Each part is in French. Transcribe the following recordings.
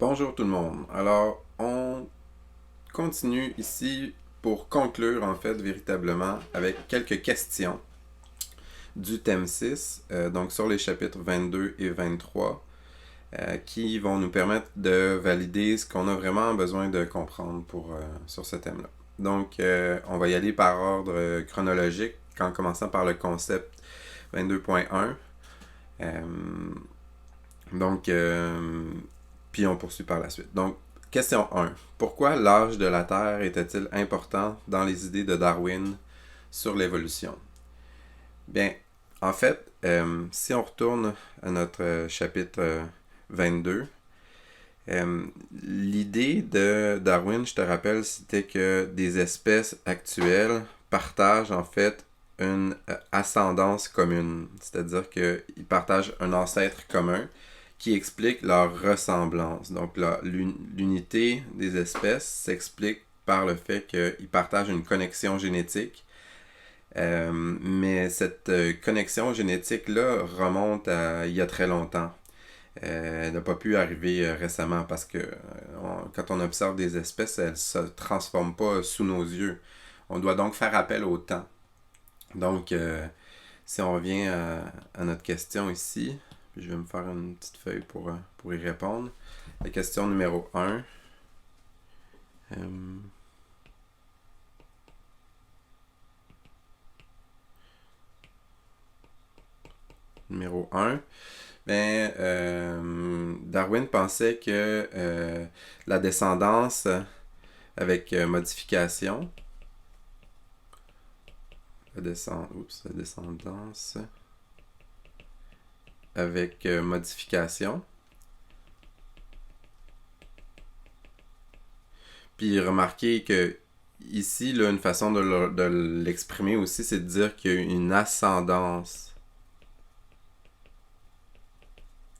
Bonjour tout le monde. Alors, on continue ici pour conclure en fait véritablement avec quelques questions du thème 6, donc sur les chapitres 22 et 23, qui vont nous permettre de valider ce qu'on a vraiment besoin de comprendre sur ce thème-là. Donc, on va y aller par ordre chronologique, en commençant par le concept 22.1. Donc, puis on poursuit par la suite. Donc, question 1. Pourquoi l'âge de la Terre était-il important dans les idées de Darwin sur l'évolution? Bien, en fait, si on retourne à notre chapitre 22, l'idée de Darwin, je te rappelle, c'était que des espèces actuelles partagent en fait une ascendance commune. C'est-à-dire qu'ils partagent un ancêtre commun qui explique leur ressemblance. Donc l'unité des espèces s'explique par le fait qu'ils partagent une connexion génétique. Mais cette connexion génétique-là remonte à il y a très longtemps. Elle n'a pas pu arriver récemment parce que quand on observe des espèces, elles ne se transforment pas sous nos yeux. On doit donc faire appel au temps. Donc, si on revient à notre question ici, puis je vais me faire une petite feuille pour y répondre. La question numéro 1. Numéro 1. Ben, Darwin pensait que la descendance avec modification, la descendance avec modification. Puis remarquez que ici, là, une façon de l'exprimer aussi, c'est de dire qu'il y a une ascendance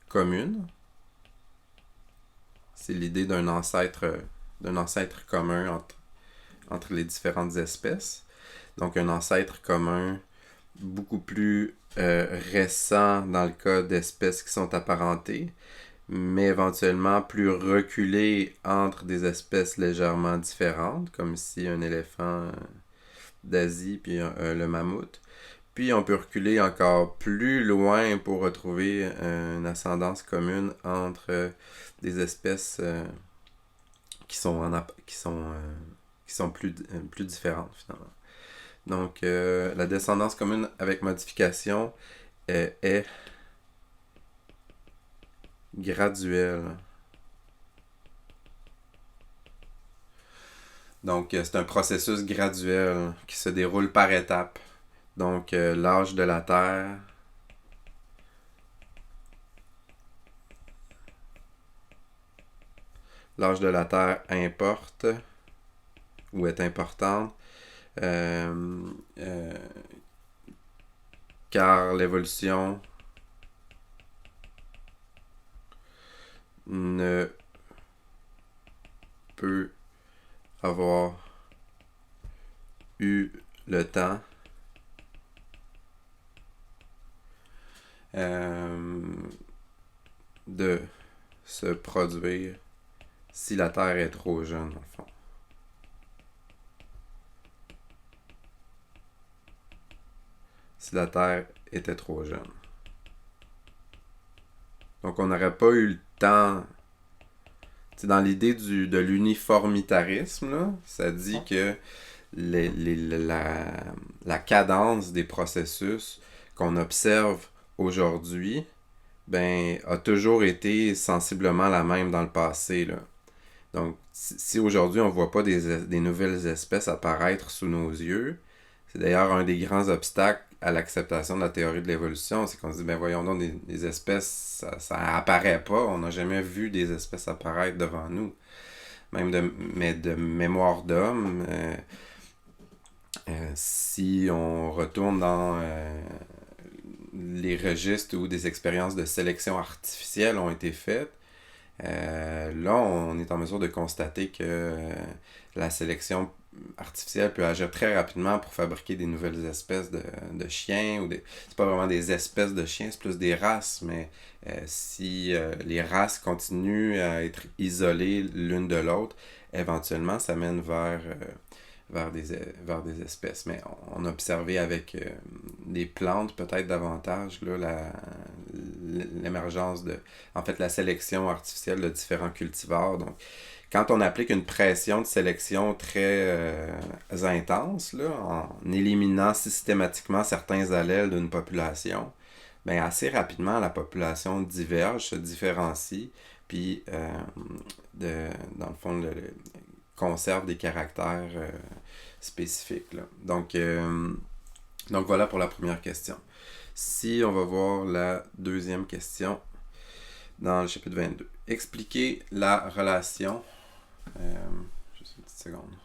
commune. C'est l'idée d'un ancêtre commun entre les différentes espèces. Donc un ancêtre commun beaucoup plus récent dans le cas d'espèces qui sont apparentées, mais éventuellement plus reculé entre des espèces légèrement différentes, comme ici un éléphant d'Asie puis le mammouth. Puis on peut reculer encore plus loin pour retrouver une ascendance commune entre des espèces qui sont plus différentes finalement. Donc la descendance commune avec modification est graduelle. Donc c'est un processus graduel qui se déroule par étapes. Donc l'âge de la Terre importe ou est importante car l'évolution ne peut avoir eu le temps de se produire si la Terre est trop jeune, dans le fond. Si la Terre était trop jeune. Donc on n'aurait pas eu le temps. T'sais, dans l'idée de l'uniformitarisme, là, ça dit que la cadence des processus qu'on observe aujourd'hui ben, a toujours été sensiblement la même dans le passé. Là. Donc, si aujourd'hui on ne voit pas des nouvelles espèces apparaître sous nos yeux, c'est d'ailleurs un des grands obstacles à l'acceptation de la théorie de l'évolution, c'est qu'on se dit, ben voyons donc, des espèces, ça apparaît pas, on n'a jamais vu des espèces apparaître devant nous. Même de mémoire d'homme, si on retourne dans les registres où des expériences de sélection artificielle ont été faites, là, on est en mesure de constater que la sélection artificielle peut agir très rapidement pour fabriquer des nouvelles espèces de chiens. C'est pas vraiment des espèces de chiens, c'est plus des races, mais si les races continuent à être isolées l'une de l'autre, éventuellement, ça mène vers des espèces. Mais on a observé avec des plantes peut-être davantage là, l'émergence en fait, la sélection artificielle de différents cultivars. Donc, quand on applique une pression de sélection très intense, là, en éliminant systématiquement certains allèles d'une population, ben assez rapidement, la population diverge, se différencie, puis dans le fond, conserve des caractères spécifiques. Là. Donc voilà pour la première question. Si on va voir la deuxième question dans le chapitre 22. Expliquer la relation. Juste une petite seconde.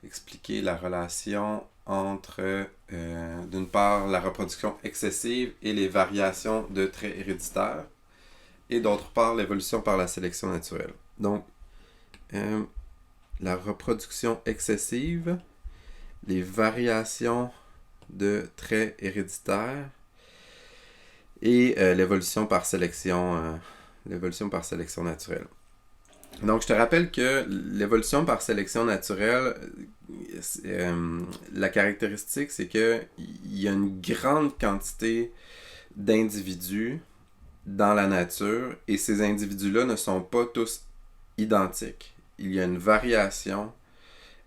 Expliquer la relation entre, d'une part, la reproduction excessive et les variations de traits héréditaires, et d'autre part, l'évolution par la sélection naturelle. Donc, la reproduction excessive, les variations de traits héréditaires et l'évolution par sélection naturelle. Donc, je te rappelle que l'évolution par sélection naturelle, la caractéristique, c'est qu'il y a une grande quantité d'individus dans la nature et ces individus-là ne sont pas tous identiques. Il y a une variation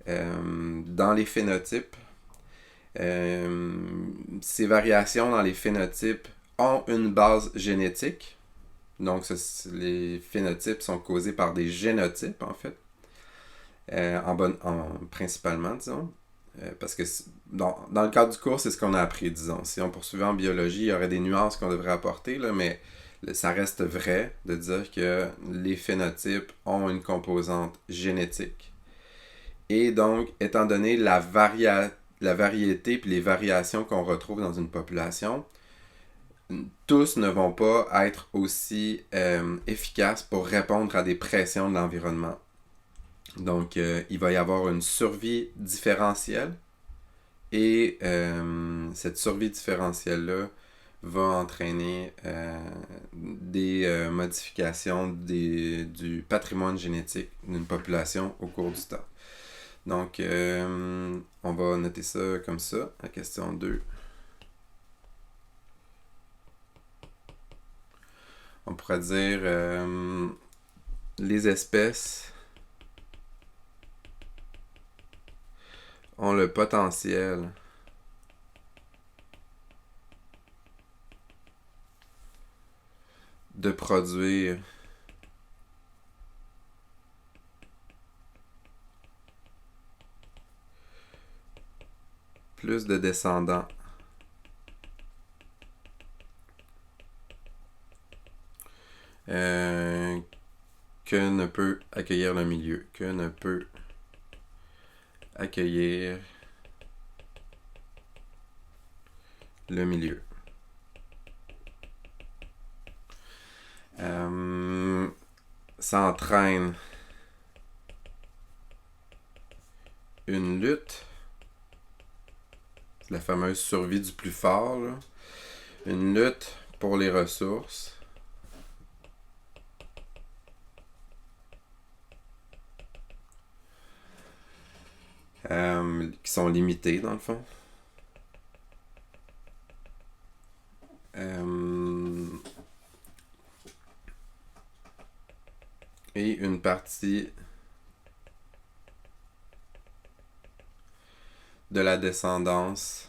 dans les phénotypes. Ces variations dans les phénotypes ont une base génétique. Donc, les phénotypes sont causés par des génotypes, en fait. Principalement, disons. Parce que dans le cadre du cours, c'est ce qu'on a appris, disons. Si on poursuivait en biologie, il y aurait des nuances qu'on devrait apporter, là, mais ça reste vrai de dire que les phénotypes ont une composante génétique. Et donc, étant donné la variété et les variations qu'on retrouve dans une population, tous ne vont pas être aussi efficaces pour répondre à des pressions de l'environnement. Donc, il va y avoir une survie différentielle et cette survie différentielle-là va entraîner des modifications du patrimoine génétique d'une population au cours du temps. Donc, on va noter ça comme ça, la question 2. On pourrait dire les espèces ont le potentiel de produire plus de descendants que ne peut accueillir le milieu, que ne peut accueillir le milieu. Ça entraîne une lutte, c'est la fameuse survie du plus fort, là. Une lutte pour les ressources qui sont limitées dans le fond. Et une partie de la descendance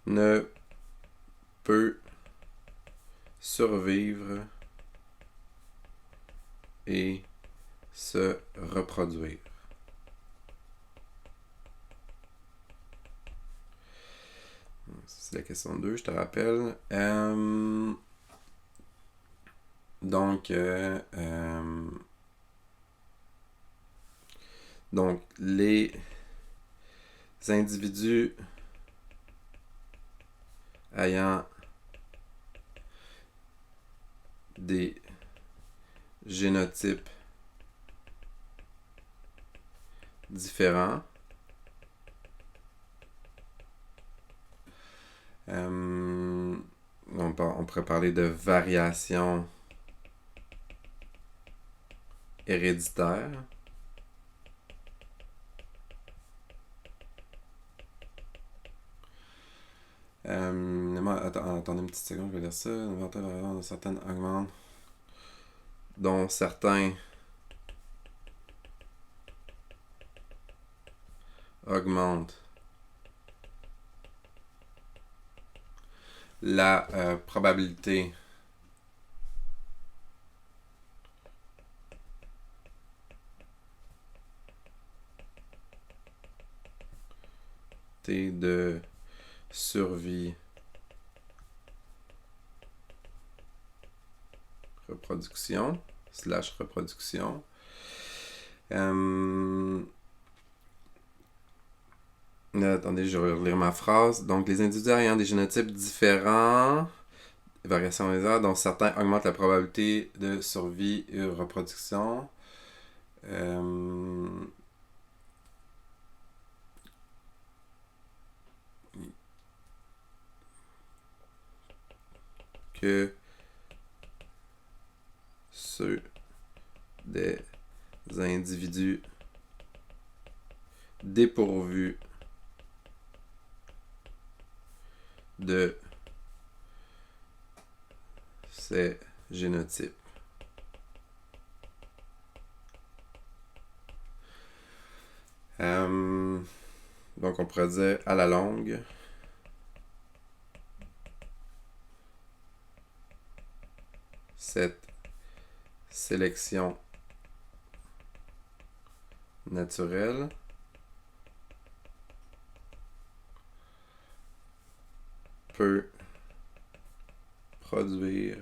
ne peut survivre et se reproduire. C'est la question 2, je te rappelle. Donc, les individus ayant des génotypes différents. On pourrait parler de variation héréditaire. Attendez une petite seconde, je vais lire ça. Dont certaines augmentent. Dont certains augmentent la probabilité de survie reproduction. Attendez, je vais relire ma phrase. Donc, les individus ayant des génotypes différents, variations lézards, dont certains augmentent la probabilité de survie et reproduction. Que ceux des individus dépourvus de ces génotypes. Donc on pourrait dire à la longue, cette sélection naturelle peut produire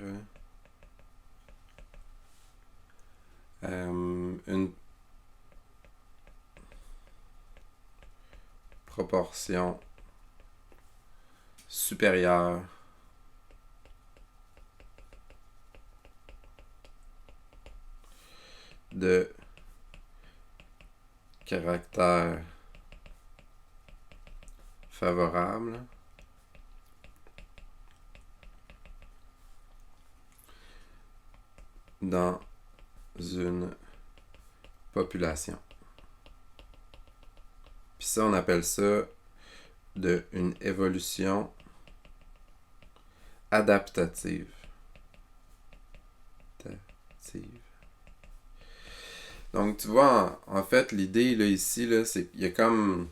une proportion supérieure de caractères favorables dans une population. Puis ça, on appelle ça une évolution adaptative. Donc, tu vois, en fait, l'idée, là, ici, là, c'est qu'il y a comme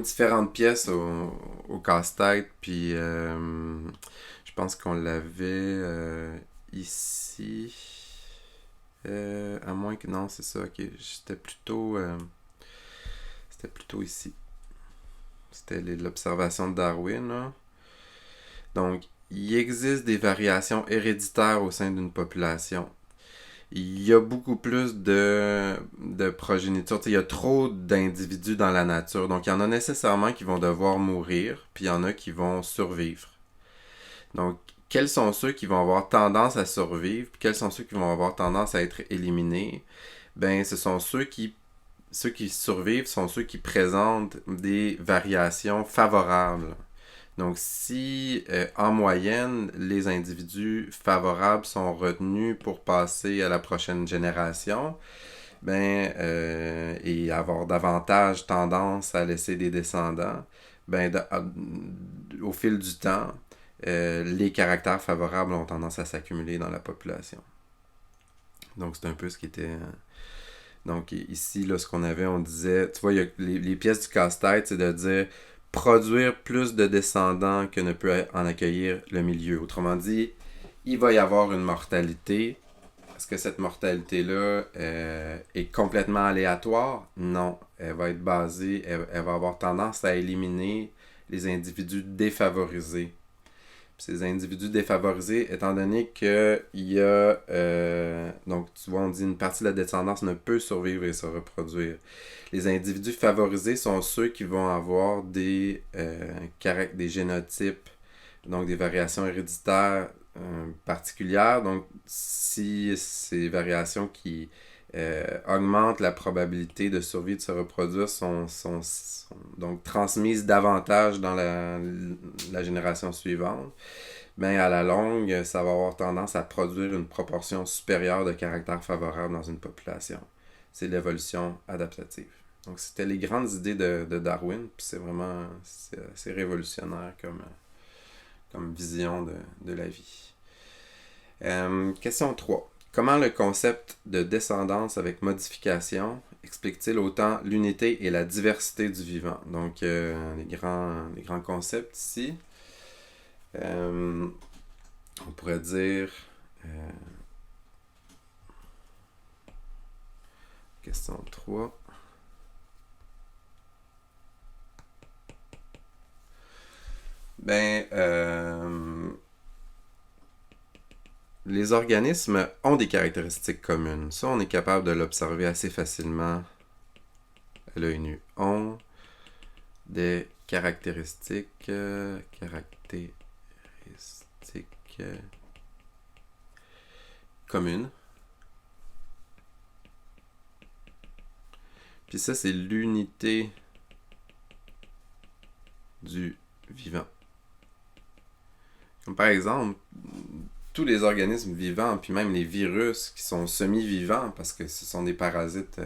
différentes pièces au casse-tête, puis je pense qu'on l'avait ici. À moins que... Non, c'est ça, ok. C'était plutôt ici. C'était l'observation de Darwin, là. Donc, il existe des variations héréditaires au sein d'une population. Il y a beaucoup plus de progéniture. Il y a trop d'individus dans la nature. Donc, il y en a nécessairement qui vont devoir mourir, puis il y en a qui vont survivre. Donc, quels sont ceux qui vont avoir tendance à survivre, puis quels sont ceux qui vont avoir tendance à être éliminés? Ben, ce sont ceux qui survivent, sont ceux qui présentent des variations favorables. Donc, si en moyenne, les individus favorables sont retenus pour passer à la prochaine génération, et avoir davantage tendance à laisser des descendants, au fil du temps, les caractères favorables ont tendance à s'accumuler dans la population. Donc, c'est un peu ce qui était... Donc, ici, là, ce qu'on avait, on disait... Tu vois, il y a les pièces du casse-tête, c'est de dire produire plus de descendants que ne peut en accueillir le milieu. Autrement dit, il va y avoir une mortalité. Est-ce que cette mortalité-là est complètement aléatoire? Non. Elle va être basée, elle va avoir tendance à éliminer les individus défavorisés. Puis ces individus défavorisés, étant donné qu'il y a... donc, tu vois, on dit une partie de la descendance ne peut survivre et se reproduire. Les individus favorisés sont ceux qui vont avoir des génotypes, donc des variations héréditaires particulières. Donc, si ces variations qui augmentent la probabilité de survie de se reproduire sont donc transmises davantage dans la génération suivante, ben à la longue, ça va avoir tendance à produire une proportion supérieure de caractères favorables dans une population. C'est l'évolution adaptative. Donc, c'était les grandes idées de Darwin, puis c'est vraiment c'est révolutionnaire comme vision de la vie. Question 3. Comment le concept de descendance avec modification explique-t-il autant l'unité et la diversité du vivant? Donc, les grands concepts ici. On pourrait dire... question 3. Les organismes ont des caractéristiques communes. Ça, on est capable de l'observer assez facilement à l'œil nu. Ont des caractéristiques communes. Puis ça, c'est l'unité du vivant. Comme par exemple, tous les organismes vivants, puis même les virus qui sont semi-vivants, parce que ce sont des parasites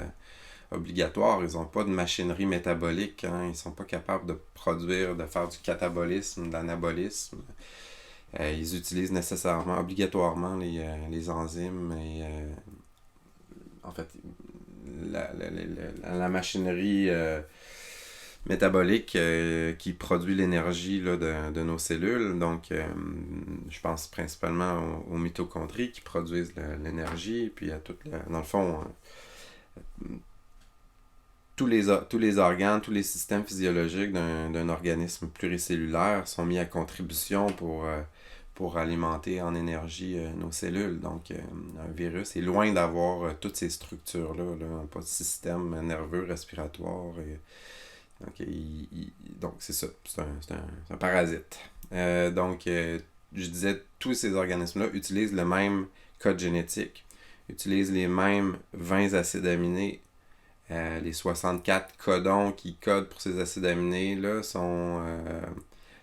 obligatoires, ils n'ont pas de machinerie métabolique, hein, ils ne sont pas capables de produire, de faire du catabolisme, de l'anabolisme. Ils utilisent nécessairement, obligatoirement les enzymes et en fait la machinerie métabolique qui produit l'énergie là, de nos cellules. Donc, je pense principalement aux mitochondries qui produisent l'énergie, puis à dans le fond, tous les organes, tous les systèmes physiologiques d'un organisme pluricellulaire sont mis à contribution pour alimenter en énergie nos cellules. Donc, un virus est loin d'avoir toutes ces structures-là, pas de système nerveux, respiratoire. Donc, c'est ça. C'est un parasite. Je disais, tous ces organismes-là utilisent le même code génétique, utilisent les mêmes 20 acides aminés. Les 64 codons qui codent pour ces acides aminés-là sont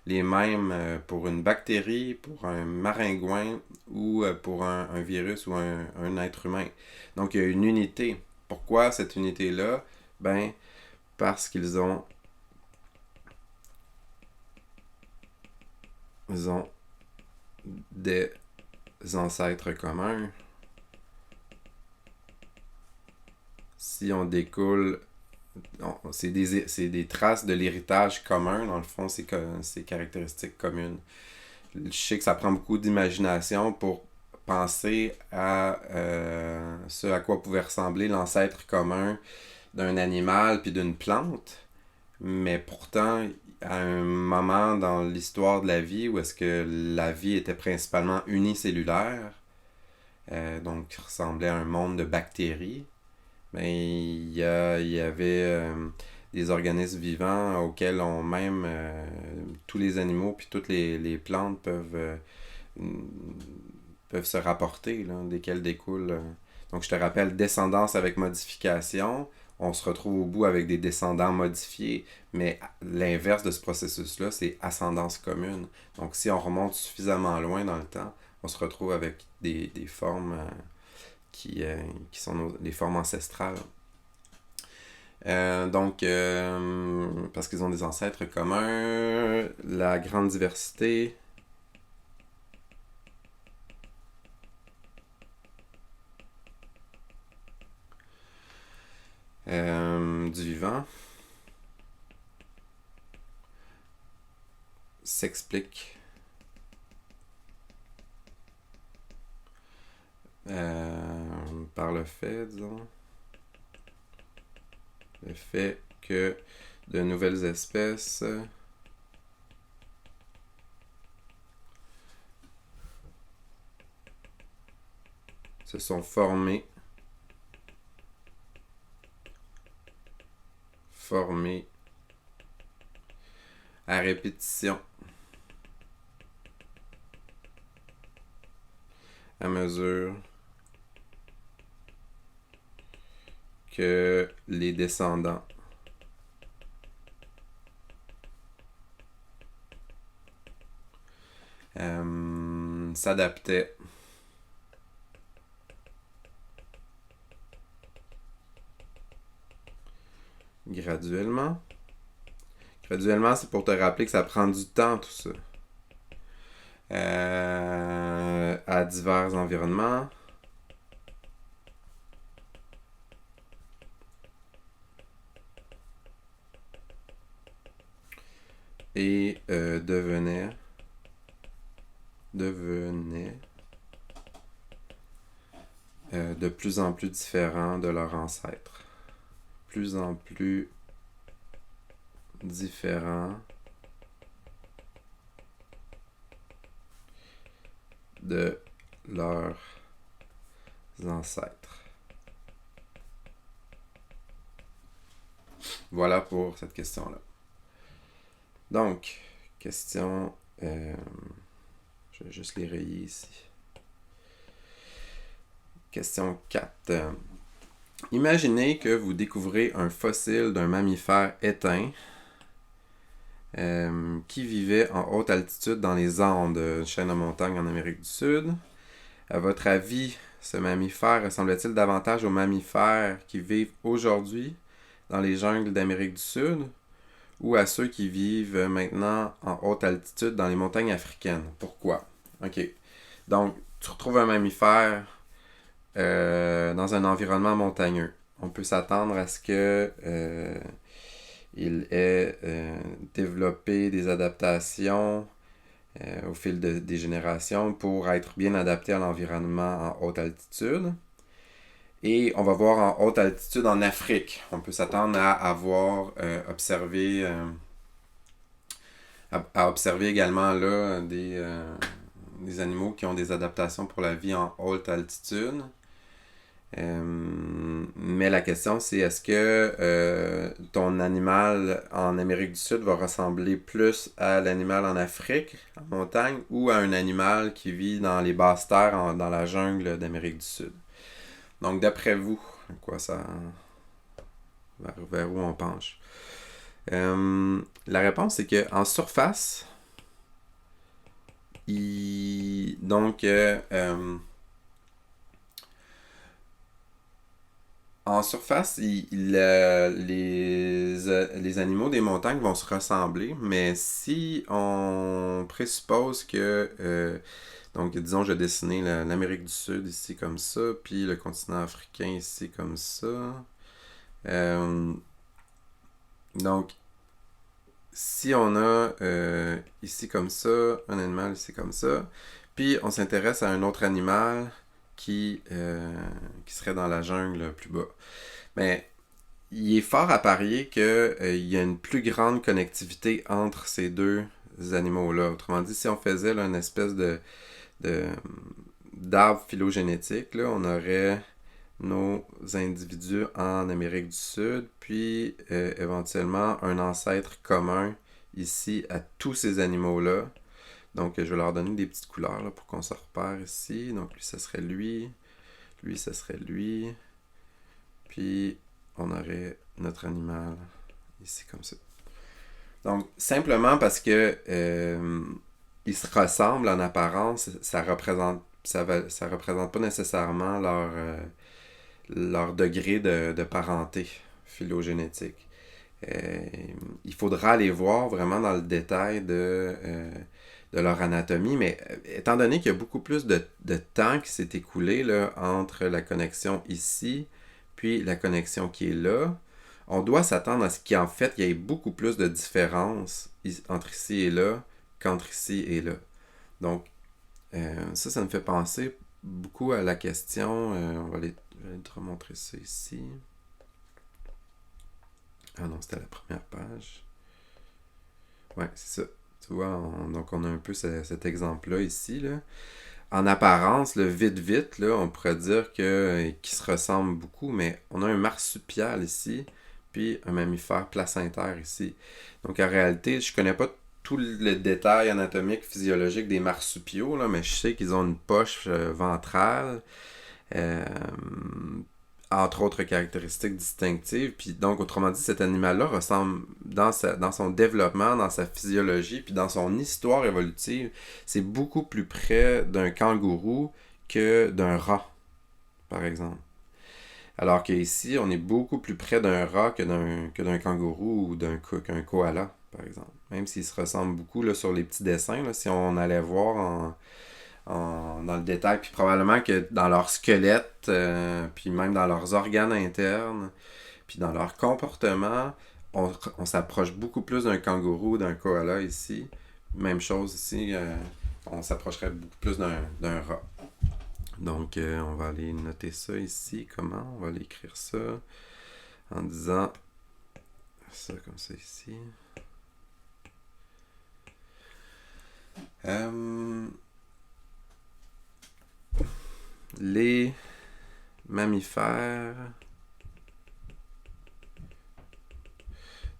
les mêmes pour une bactérie, pour un maringouin ou pour un virus ou un être humain. Donc, il y a une unité. Pourquoi cette unité-là? Ben, parce qu'ils ont des ancêtres communs. Si on découle, c'est des traces de l'héritage commun, dans le fond, c'est caractéristiques communes. Je sais que ça prend beaucoup d'imagination pour penser à ce à quoi pouvait ressembler l'ancêtre commun d'un animal puis d'une plante, mais pourtant, à un moment dans l'histoire de la vie où est-ce que la vie était principalement unicellulaire, donc qui ressemblait à un monde de bactéries, ben, il y avait des organismes vivants auxquels même tous les animaux puis toutes les plantes peuvent se rapporter, là, desquels découle. Donc, je te rappelle, descendance avec modification, on se retrouve au bout avec des descendants modifiés, mais l'inverse de ce processus-là, c'est ascendance commune. Donc, si on remonte suffisamment loin dans le temps, on se retrouve avec des formes qui sont les formes ancestrales. Parce qu'ils ont des ancêtres communs, la grande diversité du vivant s'explique par le fait que de nouvelles espèces se sont formées à répétition à mesure que les descendants s'adaptaient graduellement. Graduellement, c'est pour te rappeler que ça prend du temps, tout ça. À divers environnements. Et devenait de plus en plus différents de leurs ancêtres. Plus en plus différents de leurs ancêtres. Voilà pour cette question-là. Donc, question... je vais juste les rayer ici. Question 4. Imaginez que vous découvrez un fossile d'un mammifère éteint qui vivait en haute altitude dans les Andes, une chaîne de montagnes en Amérique du Sud. À votre avis, ce mammifère ressemble-t-il davantage aux mammifères qui vivent aujourd'hui dans les jungles d'Amérique du Sud ou à ceux qui vivent maintenant en haute altitude dans les montagnes africaines? Pourquoi? OK. Donc, tu retrouves un mammifère dans un environnement montagneux. On peut s'attendre à ce que il ait développé des adaptations au fil des générations pour être bien adapté à l'environnement en haute altitude. Et on va voir en haute altitude en Afrique. On peut s'attendre à avoir observé également là des animaux qui ont des adaptations pour la vie en haute altitude. Mais la question c'est est-ce que ton animal en Amérique du Sud va ressembler plus à l'animal en Afrique, en montagne, ou à un animal qui vit dans les basses terres, dans la jungle d'Amérique du Sud? Donc d'après vous, quoi ça vers où on penche? La réponse c'est que en surface, en surface, les animaux des montagnes vont se ressembler, mais si on présuppose que, donc disons, je dessiné l'Amérique du Sud ici comme ça, puis le continent africain ici comme ça. Donc, si on a ici comme ça, un animal ici comme ça, puis on s'intéresse à un autre animal qui serait dans la jungle plus bas. Mais il est fort à parier qu'il y a une plus grande connectivité entre ces deux animaux-là. Autrement dit, si on faisait là, une espèce d'arbre phylogénétique, là, on aurait nos individus en Amérique du Sud, puis éventuellement un ancêtre commun ici à tous ces animaux-là. Donc, je vais leur donner des petites couleurs là, pour qu'on se repère ici. Donc, lui, ça serait lui. Lui, ça serait lui. Puis, on aurait notre animal ici comme ça. Donc, simplement parce que ils se ressemblent en apparence, ça représente pas nécessairement leur degré de parenté phylogénétique. Il faudra aller voir vraiment dans le détail de leur anatomie, mais étant donné qu'il y a beaucoup plus de temps qui s'est écoulé là, entre la connexion ici puis la connexion qui est là, on doit s'attendre à ce qu'en fait, il y ait beaucoup plus de différences entre ici et là qu'entre ici et là. Donc, ça me fait penser beaucoup à la question, je vais te remontrer ça ici. Ah non, c'était la première page. Ouais, c'est ça. Tu vois, donc on a un peu cet exemple-là ici. Là. En apparence, vite, là, on pourrait dire qu'ils se ressemblent beaucoup, mais on a un marsupial ici, puis un mammifère placentaire ici. Donc en réalité, je connais pas tout le détail anatomique, physiologique des marsupiaux, là, mais je sais qu'ils ont une poche ventrale, euh, entre autres caractéristiques distinctives. Puis donc, autrement dit, cet animal-là ressemble dans son développement, dans sa physiologie, puis dans son histoire évolutive, c'est beaucoup plus près d'un kangourou que d'un rat, par exemple. Alors qu'ici, on est beaucoup plus près d'un rat que d'un kangourou ou qu'un koala, par exemple. Même s'ils se ressemblent beaucoup là, sur les petits dessins, là, si on allait voir dans le détail, puis probablement que dans leur squelette, puis même dans leurs organes internes, puis dans leur comportement, on s'approche beaucoup plus d'un kangourou ou d'un koala ici. Même chose ici, on s'approcherait beaucoup plus d'un rat. Donc, on va aller noter ça ici. Comment? On va aller écrire ça en disant ça comme ça ici. Les mammifères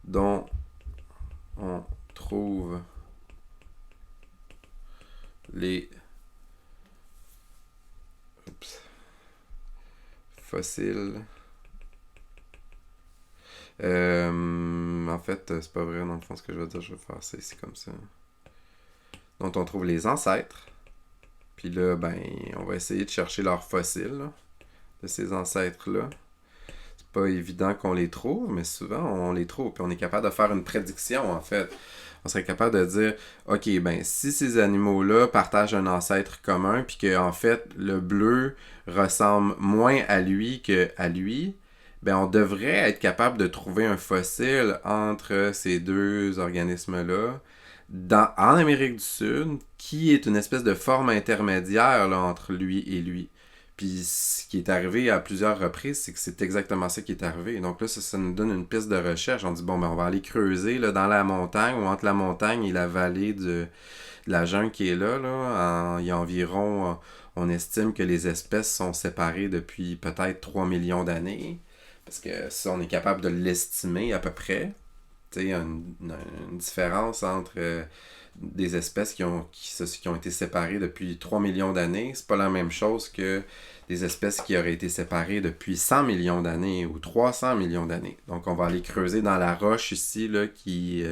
dont on trouve les fossiles. En fait, c'est pas vrai, dans le fond, ce que je veux dire, je vais faire ça ici comme ça. Dont on trouve les ancêtres. Puis là, ben, on va essayer de chercher leurs fossiles là, de ces ancêtres-là. C'est pas évident qu'on les trouve, mais souvent on les trouve. Puis on est capable de faire une prédiction, en fait. On serait capable de dire, ok, ben, si ces animaux-là partagent un ancêtre commun, puis que en fait, le bleu ressemble moins à lui que à lui, ben, on devrait être capable de trouver un fossile entre ces deux organismes-là en Amérique du Sud, qui est une espèce de forme intermédiaire là, entre lui et lui. Puis ce qui est arrivé à plusieurs reprises, c'est que c'est exactement ça qui est arrivé. Donc là, ça nous donne une piste de recherche. On dit, bon, ben on va aller creuser là, dans la montagne ou entre la montagne et la vallée de la jungle qui est là. Il y a environ, on estime que les espèces sont séparées depuis peut-être 3 millions d'années. Parce que ça, on est capable de l'estimer à peu près. Tu sais, il y a une différence entre des espèces qui ont été séparées depuis 3 millions d'années. C'est pas la même chose que des espèces qui auraient été séparées depuis 100 millions d'années ou 300 millions d'années. Donc, on va aller creuser dans la roche ici, là, qui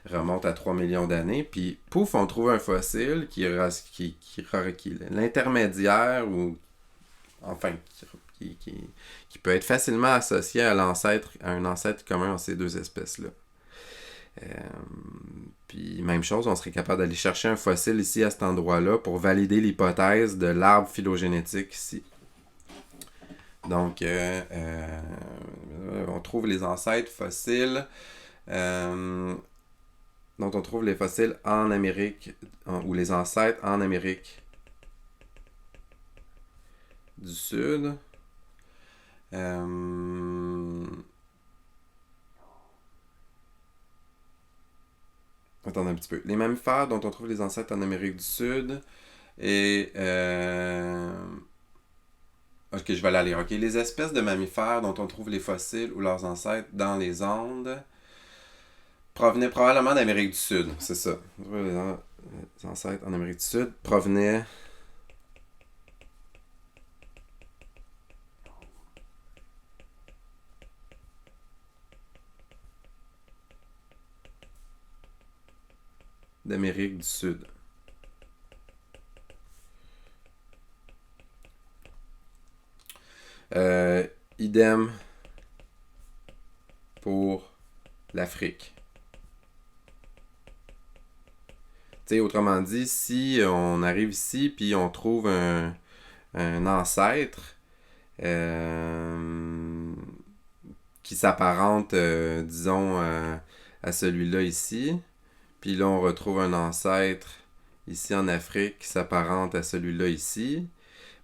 remonte à 3 millions d'années. Puis, pouf, on trouve un fossile qui l'intermédiaire ou, enfin, qui peut être facilement associé à un ancêtre commun entre ces deux espèces-là. Puis même chose, on serait capable d'aller chercher un fossile ici à cet endroit-là pour valider l'hypothèse de l'arbre phylogénétique ici. Donc, on trouve les ancêtres fossiles, dont on trouve les fossiles en Amérique, ou les ancêtres en Amérique du Sud. Attendez un petit peu. Les mammifères dont on trouve les ancêtres en Amérique du Sud et... Ok, je vais la lire. Ok, les espèces de mammifères dont on trouve les fossiles ou leurs ancêtres dans les Andes provenaient probablement d'Amérique du Sud. C'est ça. Les ancêtres en Amérique du Sud provenaient... d'Amérique du Sud. Idem pour l'Afrique. T'sais, autrement dit, si on arrive ici puis on trouve un ancêtre qui s'apparente, disons, à celui-là ici, puis là on retrouve un ancêtre ici en Afrique qui s'apparente à celui-là ici,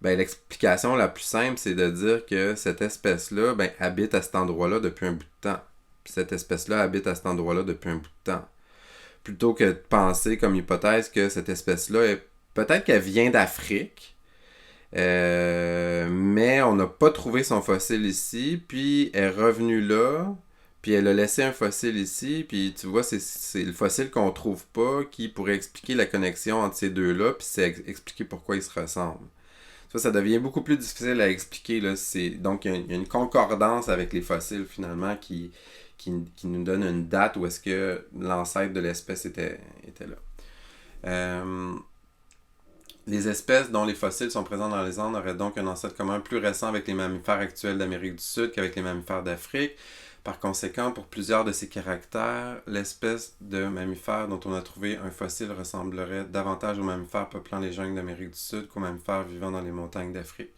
ben l'explication la plus simple, c'est de dire que cette espèce-là ben, habite à cet endroit-là depuis un bout de temps. Puis cette espèce-là habite à cet endroit-là depuis un bout de temps. Plutôt que de penser comme hypothèse que cette espèce-là, peut-être qu'elle vient d'Afrique, mais on n'a pas trouvé son fossile ici, puis elle est revenue là, Puis elle a laissé un fossile ici, puis tu vois, c'est le fossile qu'on trouve pas qui pourrait expliquer la connexion entre ces deux-là, puis c'est expliquer pourquoi ils se ressemblent. Ça devient beaucoup plus difficile à expliquer. Là. Donc, il y a une concordance avec les fossiles, finalement, qui nous donne une date où est-ce que l'ancêtre de l'espèce était là. Les espèces dont les fossiles sont présents dans les Andes auraient donc un ancêtre commun plus récent avec les mammifères actuels d'Amérique du Sud qu'avec les mammifères d'Afrique. Par conséquent, pour plusieurs de ces caractères, l'espèce de mammifère dont on a trouvé un fossile ressemblerait davantage aux mammifères peuplant les jungles d'Amérique du Sud qu'aux mammifères vivant dans les montagnes d'Afrique.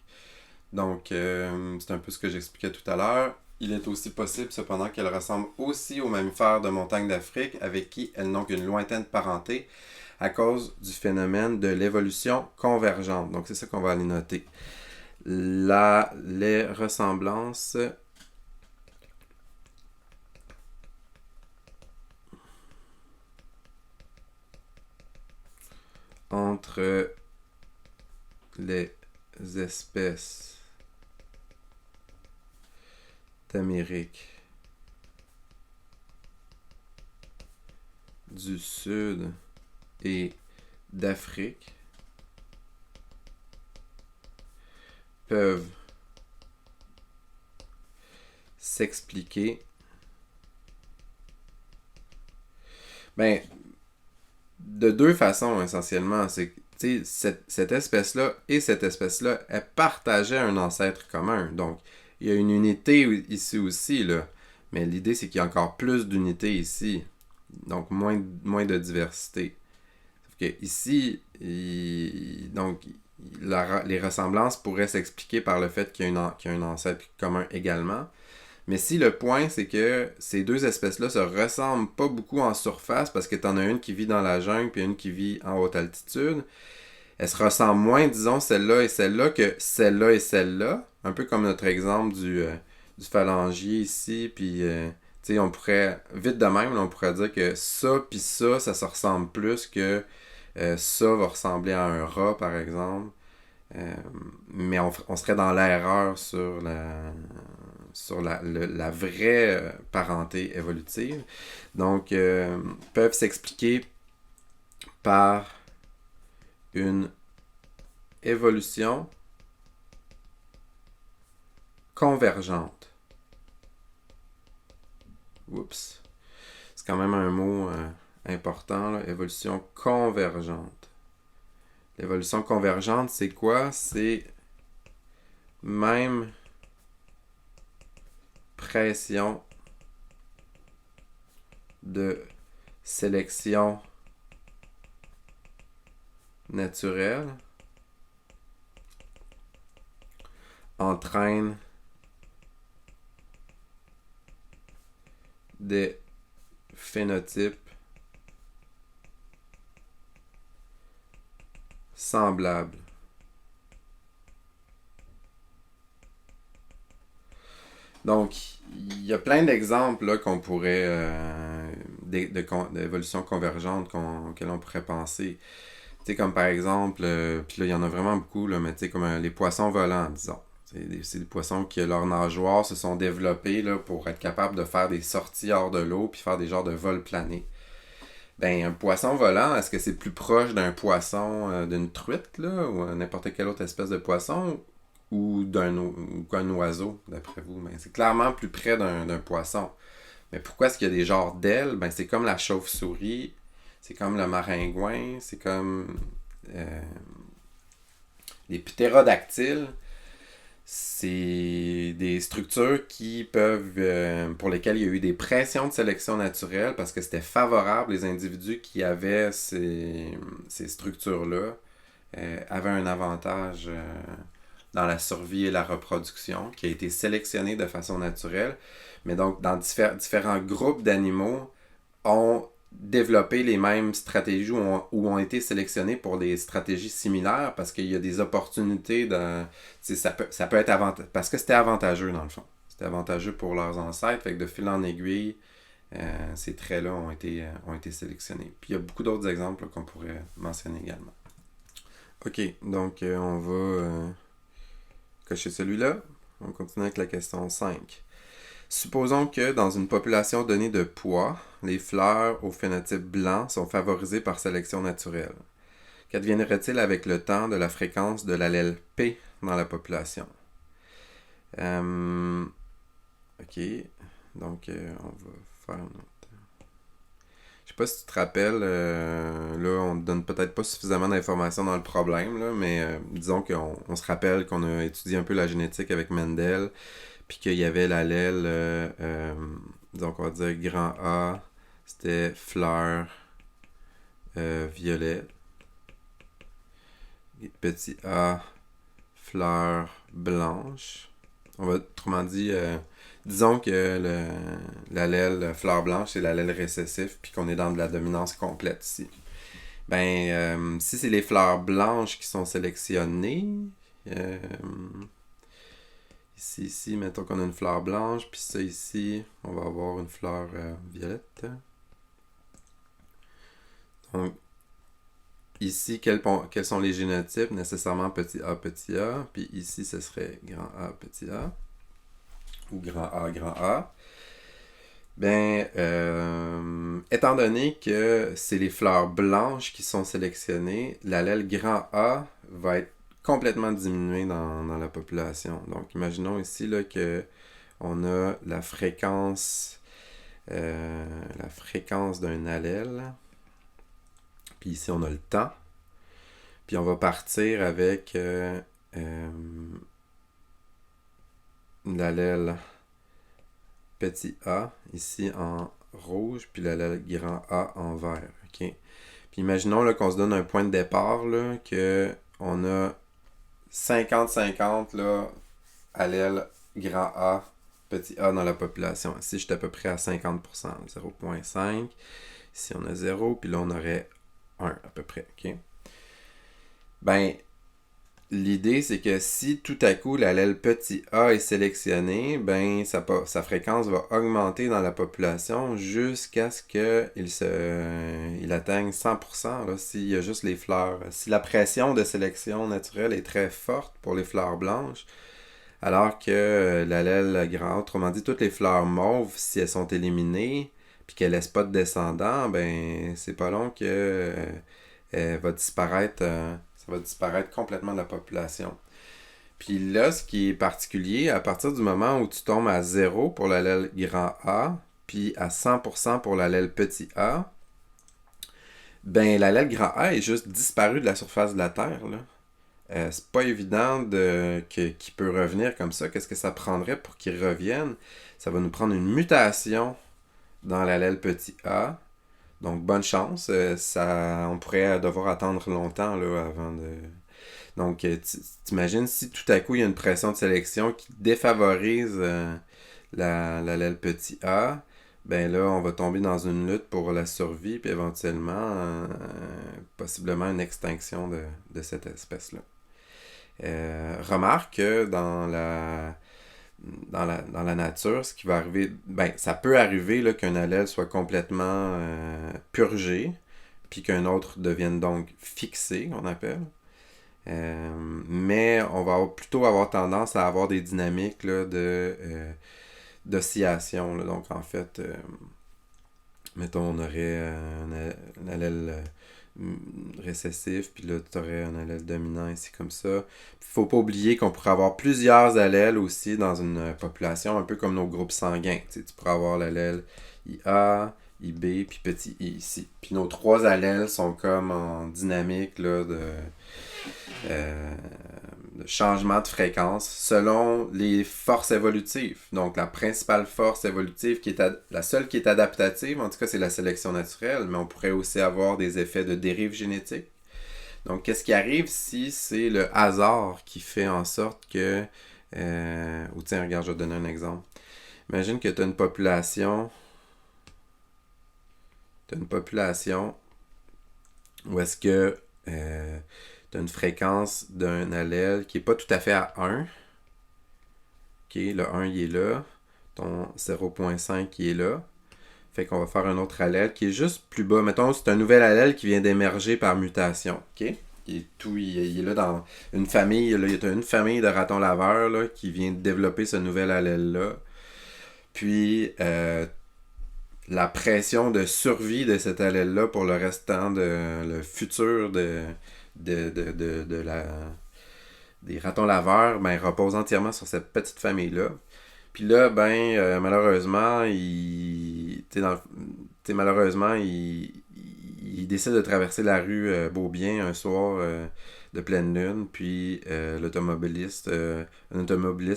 Donc, c'est un peu ce que j'expliquais tout à l'heure. Il est aussi possible, cependant, qu'elle ressemble aussi aux mammifères de montagne d'Afrique, avec qui elles n'ont qu'une lointaine parenté, à cause du phénomène de l'évolution convergente. Donc, c'est ça qu'on va aller noter. Les ressemblances entre les espèces d'Amérique du Sud et d'Afrique peuvent s'expliquer de deux façons essentiellement. C'est que cette espèce-là et cette espèce-là, elles partageaient un ancêtre commun. Donc, il y a une unité ici aussi, là. Mais l'idée, c'est qu'il y a encore plus d'unité ici. Donc, moins de diversité. Sauf que ici, les ressemblances pourraient s'expliquer par le fait qu'il y a un ancêtre commun également. Mais si le point, c'est que ces deux espèces-là se ressemblent pas beaucoup en surface parce que t'en as une qui vit dans la jungle puis une qui vit en haute altitude, elles se ressemblent moins, disons, celle-là et celle-là que celle-là et celle-là. Un peu comme notre exemple du phalangier ici, puis tu sais, on pourrait, vite de même, on pourrait dire que ça puis ça se ressemble plus que ça va ressembler à un rat, par exemple. Mais on serait dans l'erreur sur la vraie parenté évolutive. Donc, peuvent s'expliquer par une évolution convergente. Oups. C'est quand même un mot important, là, évolution convergente. L'évolution convergente, c'est quoi? C'est même pression de sélection naturelle entraîne des phénotypes semblables. Donc, il y a plein d'exemples là, qu'on pourrait d'évolution convergente auxquelles on pourrait penser. Tu sais, comme par exemple, puis là, il y en a vraiment beaucoup, là, mais tu sais, comme les poissons volants, disons. C'est des poissons qui, leurs nageoires se sont développées là, pour être capables de faire des sorties hors de l'eau puis faire des genres de vols planés. Ben, un poisson volant, est-ce que c'est plus proche d'un poisson, d'une truite, là, ou n'importe quelle autre espèce de poisson, ou qu'un oiseau, d'après vous? Ben, c'est clairement plus près d'un poisson. Mais pourquoi est-ce qu'il y a des genres d'ailes? Ben, c'est comme la chauve-souris, c'est comme le maringouin, c'est comme les ptérodactyles. C'est des structures qui peuvent, pour lesquelles il y a eu des pressions de sélection naturelle parce que c'était favorable, les individus qui avaient ces structures-là avaient un avantage dans la survie et la reproduction qui a été sélectionné de façon naturelle. Mais donc, dans différents groupes d'animaux ont développé les mêmes stratégies ou ont été sélectionnés pour des stratégies similaires parce qu'il y a des opportunités ça peut être avantageux parce que c'était avantageux dans le fond. C'était avantageux pour leurs ancêtres, fait que de fil en aiguille, ces traits-là ont été sélectionnés. Puis il y a beaucoup d'autres exemples là, qu'on pourrait mentionner également. Ok, donc on va cocher celui-là. On continue avec la question 5. Supposons que dans une population donnée de pois, les fleurs au phénotype blanc sont favorisées par sélection naturelle. Qu'adviendrait-il avec le temps de la fréquence de l'allèle P dans la population? Ok, donc on va faire une autre. Je sais pas si tu te rappelles, là on ne donne peut-être pas suffisamment d'informations dans le problème, là, mais disons qu'on se rappelle qu'on a étudié un peu la génétique avec Mendel, puis qu'il y avait l'allèle, disons qu'on va dire grand A, c'était fleur violet, petit A, fleur blanche. On va, autrement dit, disons que l'allèle fleur blanche, c'est l'allèle récessif, puis qu'on est dans de la dominance complète ici. Ben, si c'est les fleurs blanches qui sont sélectionnées, ici, mettons qu'on a une fleur blanche, puis ça ici, on va avoir une fleur violette. Donc, ici, quels sont les génotypes? Nécessairement petit a, puis ici, ce serait grand A, petit a, ou grand A, grand A. Ben, étant donné que c'est les fleurs blanches qui sont sélectionnées, l'allèle grand A va être complètement diminué dans la population. Donc, imaginons ici là, que on a la fréquence d'un allèle. Puis ici, on a le temps. Puis on va partir avec l'allèle petit a, ici en rouge, puis l'allèle grand A en vert. Okay? Puis imaginons là, qu'on se donne un point de départ, là, qu'on a 50-50 là, allèle grand A, petit a dans la population. Ici, je suis à peu près à 50%, 0.5. Ici, on a 0, puis là, on aurait 1 à peu près. Okay? Ben, l'idée, c'est que si tout à coup l'allèle petit a est sélectionné, ben sa fréquence va augmenter dans la population jusqu'à ce qu'il atteigne 100%. Là, s'il y a juste les fleurs. Si la pression de sélection naturelle est très forte pour les fleurs blanches, alors que l'allèle grand, autrement dit, toutes les fleurs mauves, si elles sont éliminées, puis qu'elles ne laissent pas de descendants, ben c'est pas long que elle va disparaître. Ça va disparaître complètement de la population. Puis là, ce qui est particulier, à partir du moment où tu tombes à 0 pour l'allèle grand A, puis à 100% pour l'allèle petit a, ben l'allèle grand A est juste disparu de la surface de la Terre. Là. C'est pas évident qu'il peut revenir comme ça. Qu'est-ce que ça prendrait pour qu'il revienne? Ça va nous prendre une mutation dans l'allèle petit a. Donc, bonne chance. On pourrait devoir attendre longtemps là, avant de... Donc, t'imagines si tout à coup, il y a une pression de sélection qui défavorise l'allèle petit a, ben là, on va tomber dans une lutte pour la survie, puis éventuellement, possiblement une extinction de cette espèce-là. Remarque que dans la nature, ce qui va arriver, ben ça peut arriver là, qu'un allèle soit complètement purgé, puis qu'un autre devienne donc fixé, on appelle. Mais on va plutôt avoir tendance à avoir des dynamiques là, d'oscillation. Là. Donc en fait, mettons, on aurait un allèle récessif, puis là, tu aurais un allèle dominant ici comme ça. Il faut pas oublier qu'on pourrait avoir plusieurs allèles aussi dans une population, un peu comme nos groupes sanguins. Tu pourrais avoir l'allèle IA, IB, puis petit I ici. Puis nos trois allèles sont comme en dynamique là, de changement de fréquence selon les forces évolutives. Donc la principale force évolutive, la seule qui est adaptative, en tout cas c'est la sélection naturelle, mais on pourrait aussi avoir des effets de dérive génétique. Donc qu'est-ce qui arrive si c'est le hasard qui fait en sorte que... ou tiens, regarde, je vais te donner un exemple. Imagine que tu as une population... où est-ce que... tu as une fréquence d'un allèle qui n'est pas tout à fait à 1. OK, le 1 il est là. Ton 0.5 il est là. Fait qu'on va faire un autre allèle qui est juste plus bas. Mettons, c'est un nouvel allèle qui vient d'émerger par mutation. OK? Il est là dans une famille. Là, il y a une famille de ratons laveurs là, qui vient de développer ce nouvel allèle-là. Puis, la pression de survie de cet allèle-là pour le restant le futur de des ratons laveurs, ben, repose entièrement sur cette petite famille-là. Puis là, ben, malheureusement, malheureusement, il décide de traverser la rue Beaubien un soir de pleine lune, puis un automobiliste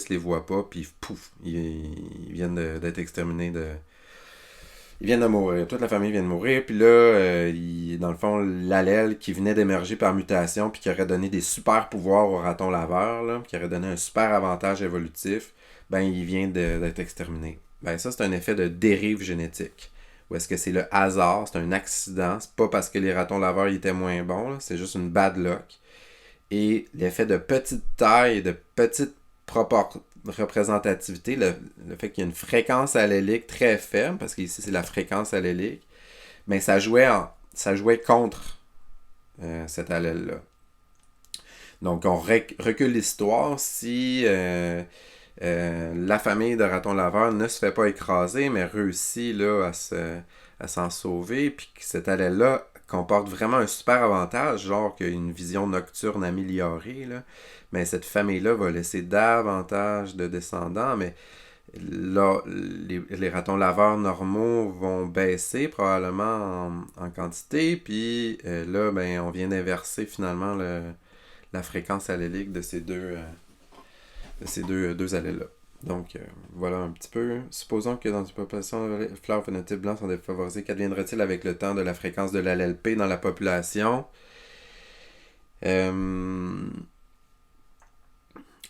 les voit pas, puis pouf, ils viennent d'être exterminés ils viennent de mourir. Toute la famille vient de mourir. Puis là, dans le fond, l'allèle qui venait d'émerger par mutation puis qui aurait donné des super pouvoirs au raton laveur, là, qui aurait donné un super avantage évolutif, ben il vient d'être exterminé. Ben ça, c'est un effet de dérive génétique. Ou est-ce que c'est le hasard, c'est un accident, c'est pas parce que les ratons laveurs étaient moins bons, là, c'est juste une bad luck. Et l'effet de petite taille, de petite représentativité, le fait qu'il y a une fréquence allélique très faible, parce qu'ici c'est la fréquence allélique, mais ça jouait contre cet allèle-là. Donc on recule l'histoire si la famille de ratons laveurs ne se fait pas écraser, mais réussit là, à s'en sauver, puis que cet allèle-là comporte vraiment un super avantage, genre qu'il y a une vision nocturne améliorée, là. Mais cette famille-là va laisser davantage de descendants, mais là, les ratons laveurs normaux vont baisser probablement en quantité, puis là, ben, on vient d'inverser finalement la fréquence allélique de ces deux allèles-là. Donc, voilà un petit peu. Supposons que dans une population, les fleurs phénotypes blancs sont défavorisés. Qu'adviendrait-il avec le temps de la fréquence de l'allèle P dans la population?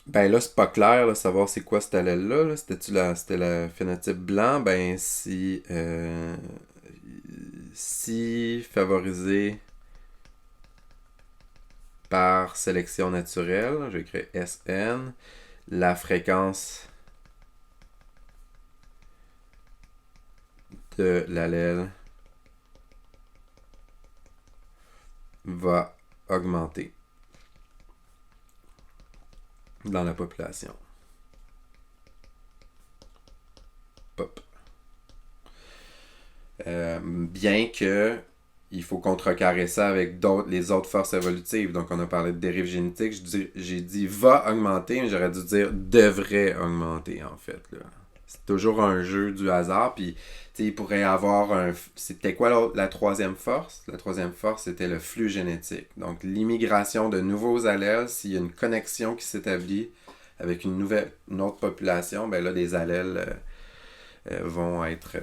Ben là, c'est pas clair, là, savoir c'est quoi cet allèle-là. Là. C'était le phénotype blanc. Ben, si favorisé par sélection naturelle, je vais écrire SN, la fréquence de l'allèle va augmenter dans la population. Pop. Bien que il faut contrecarrer ça avec les autres forces évolutives. Donc, on a parlé de dérive génétique. J'ai dit va augmenter, mais j'aurais dû dire devrait augmenter, en fait. Là. C'est toujours un jeu du hasard. Puis, il pourrait y avoir C'était quoi la troisième force? La troisième force, c'était le flux génétique. Donc, l'immigration de nouveaux allèles, s'il y a une connexion qui s'établit avec une autre population, ben là, les allèles vont être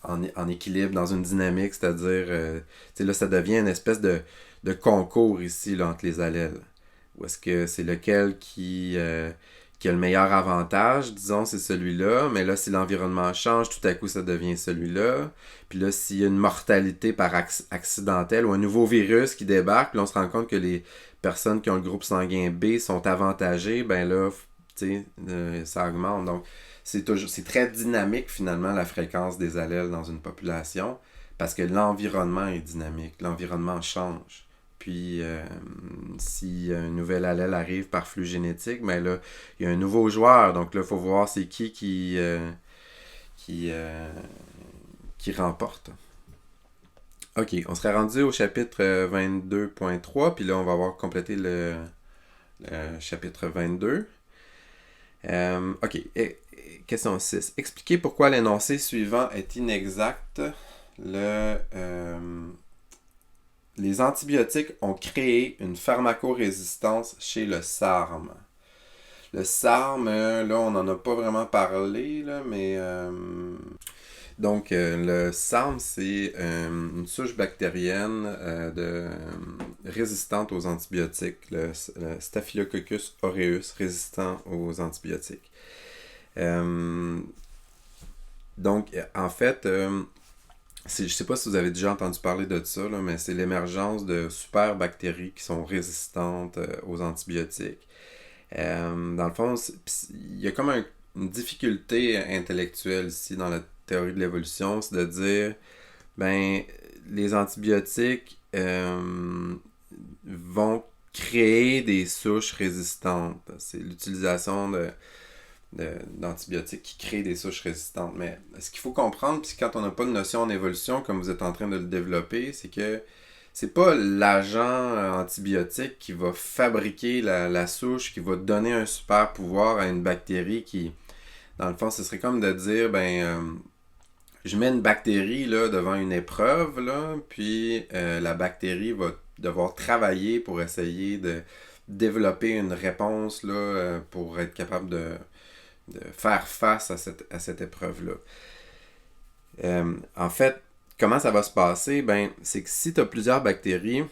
en équilibre, dans une dynamique, c'est-à-dire, là, ça devient une espèce de concours ici, là, entre les allèles. Ou est-ce que c'est lequel qui a le meilleur avantage, disons, c'est celui-là, mais là, si l'environnement change, tout à coup, ça devient celui-là. Puis là, s'il y a une mortalité par accidentelle ou un nouveau virus qui débarque, puis là, on se rend compte que les personnes qui ont le groupe sanguin B sont avantagées, ben là, ça augmente. Donc, c'est très dynamique, finalement, la fréquence des allèles dans une population, parce que l'environnement est dynamique, l'environnement change. Puis, si un nouvel allèle arrive par flux génétique, ben là, il y a un nouveau joueur. Donc là, il faut voir c'est qui remporte. OK, on serait rendu au chapitre 22.3, puis là, on va avoir complété le chapitre 22. OK, question 6. Expliquez pourquoi l'énoncé suivant est inexact. Les antibiotiques ont créé une pharmacorésistance chez le sarme. Le sarme, là, on n'en a pas vraiment parlé, là, mais... Donc, le sarme, c'est une souche bactérienne résistante aux antibiotiques. Le Staphylococcus aureus résistant aux antibiotiques. Donc, en fait... je ne sais pas si vous avez déjà entendu parler de ça, là, mais c'est l'émergence de super bactéries qui sont résistantes aux antibiotiques. Dans le fond, il y a comme une difficulté intellectuelle ici dans la théorie de l'évolution, c'est de dire, ben, les antibiotiques vont créer des souches résistantes. C'est l'utilisation d'antibiotiques qui créent des souches résistantes. Mais ce qu'il faut comprendre, puis quand on n'a pas de notion en évolution, comme vous êtes en train de le développer, c'est que c'est pas l'agent antibiotique qui va fabriquer la souche, qui va donner un super pouvoir à une bactérie qui, dans le fond, ce serait comme de dire, je mets une bactérie là, devant une épreuve, là, puis la bactérie va devoir travailler pour essayer de développer une réponse là, pour être capable de faire face à cette épreuve-là. En fait, comment ça va se passer? Ben, c'est que si tu as plusieurs bactéries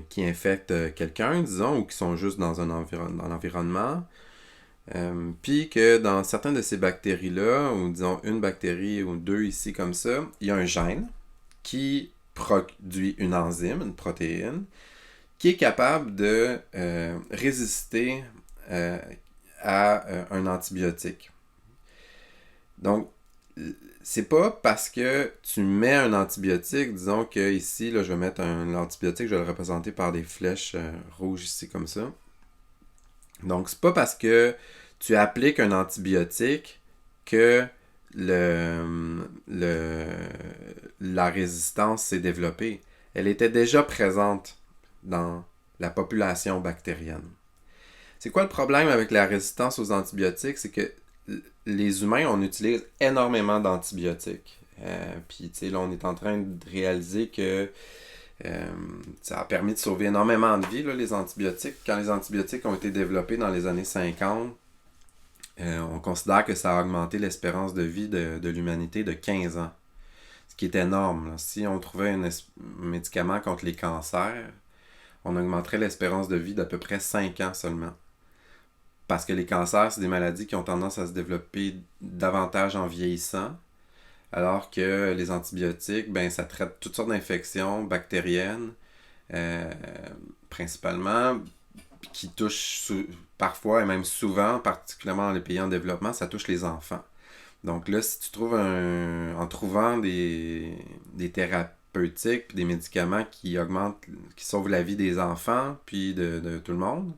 qui infectent quelqu'un, disons, ou qui sont juste dans dans l'environnement, puis que dans certaines de ces bactéries-là, ou disons une bactérie ou deux ici comme ça, il y a un gène qui produit une enzyme, une protéine, qui est capable de résister à un antibiotique. Donc, c'est pas parce que tu mets un antibiotique, disons que ici, là, je vais mettre un antibiotique, je vais le représenter par des flèches rouges ici comme ça. Donc, c'est pas parce que tu appliques un antibiotique que la résistance s'est développée. Elle était déjà présente dans la population bactérienne. C'est quoi le problème avec la résistance aux antibiotiques? C'est que les humains, on utilise énormément d'antibiotiques. Puis, tu sais, là, on est en train de réaliser que ça a permis de sauver énormément de vies, là, les antibiotiques. Quand les antibiotiques ont été développés dans les années 50, on considère que ça a augmenté l'espérance de vie de l'humanité de 15 ans. Ce qui est énorme. Là. Si on trouvait un médicament contre les cancers, on augmenterait l'espérance de vie d'à peu près 5 ans seulement. Parce que les cancers, c'est des maladies qui ont tendance à se développer davantage en vieillissant, alors que les antibiotiques, ça traite toutes sortes d'infections bactériennes, principalement, qui touchent parfois et même souvent, particulièrement dans les pays en développement, ça touche les enfants. Donc là, si tu trouves en trouvant des thérapeutiques puis des médicaments qui augmentent, qui sauvent la vie des enfants puis de tout le monde,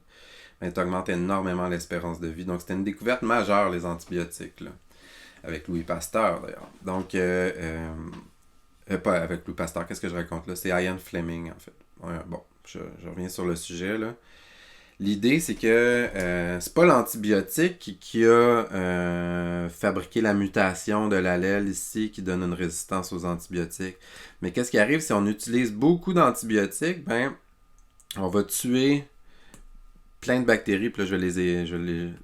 tu augmentes énormément l'espérance de vie. Donc c'était une découverte majeure, les antibiotiques, là, avec Louis Pasteur d'ailleurs. Donc, pas avec Louis Pasteur, qu'est-ce que je raconte là? C'est Ian Fleming en fait. Ouais, bon, je reviens sur le sujet là. L'idée, c'est que c'est pas l'antibiotique qui a fabriqué la mutation de l'allèle ici qui donne une résistance aux antibiotiques. Mais qu'est-ce qui arrive si on utilise beaucoup d'antibiotiques? On va tuer plein de bactéries, puis là,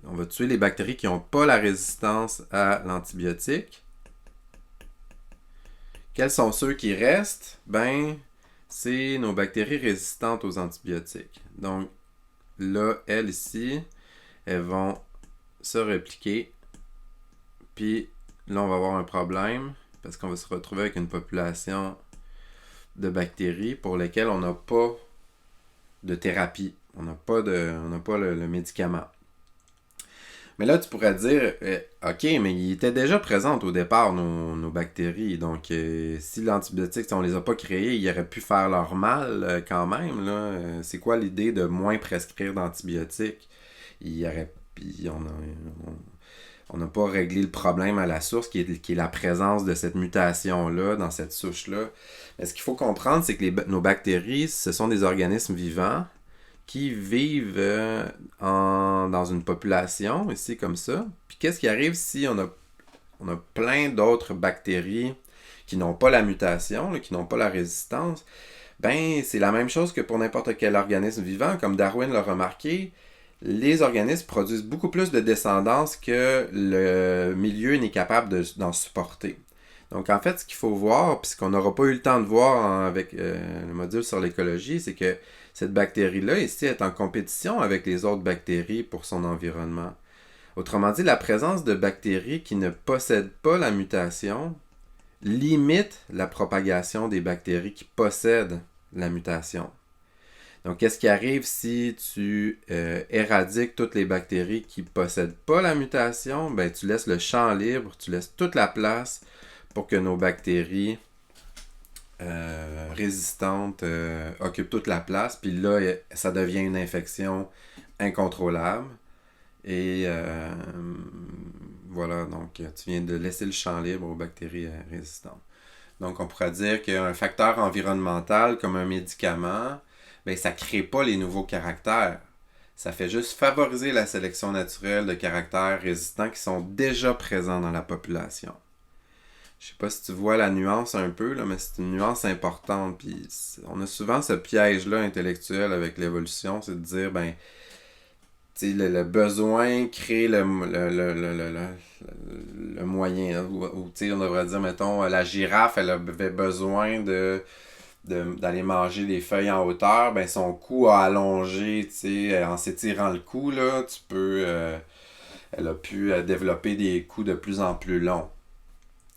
on va tuer les bactéries qui n'ont pas la résistance à l'antibiotique. Quels sont ceux qui restent? C'est nos bactéries résistantes aux antibiotiques. Donc, là, elles ici, elles vont se répliquer. Puis là, on va avoir un problème parce qu'on va se retrouver avec une population de bactéries pour lesquelles on n'a pas de thérapie. On n'a pas le médicament. Mais là, tu pourrais dire, OK, mais ils étaient déjà présentes au départ, nos bactéries. Donc, si l'antibiotique, si on les a pas créés, ils auraient pu faire leur mal quand même. Là. C'est quoi l'idée de moins prescrire d'antibiotiques? On n'a pas réglé le problème à la source, qui est la présence de cette mutation-là, dans cette souche-là. Mais ce qu'il faut comprendre, c'est que nos bactéries, ce sont des organismes vivants qui vivent dans une population, ici comme ça. Puis qu'est-ce qui arrive si on a plein d'autres bactéries qui n'ont pas la mutation, là, qui n'ont pas la résistance? C'est la même chose que pour n'importe quel organisme vivant. Comme Darwin l'a remarqué, les organismes produisent beaucoup plus de descendance que le milieu n'est capable d'en supporter. Donc en fait, ce qu'il faut voir, puis ce qu'on n'aura pas eu le temps de voir avec le module sur l'écologie, c'est que cette bactérie-là, ici, est en compétition avec les autres bactéries pour son environnement. Autrement dit, la présence de bactéries qui ne possèdent pas la mutation limite la propagation des bactéries qui possèdent la mutation. Donc, qu'est-ce qui arrive si tu éradiques toutes les bactéries qui ne possèdent pas la mutation? Tu laisses le champ libre, tu laisses toute la place pour que nos bactéries résistantes occupent toute la place. Puis là, ça devient une infection incontrôlable. Et voilà, donc tu viens de laisser le champ libre aux bactéries résistantes. Donc on pourrait dire qu'un facteur environnemental comme un médicament, ben, ça ne crée pas les nouveaux caractères. Ça fait juste favoriser la sélection naturelle de caractères résistants qui sont déjà présents dans la population. Je sais pas si tu vois la nuance un peu, là, mais c'est une nuance importante. Puis on a souvent ce piège-là intellectuel avec l'évolution, c'est de dire, ben, le besoin crée le moyen. Là, ou on devrait dire, mettons, la girafe, elle avait besoin d'aller manger des feuilles en hauteur. Ben, son cou a allongé, en s'étirant le cou, là, elle a pu développer des coups de plus en plus longs.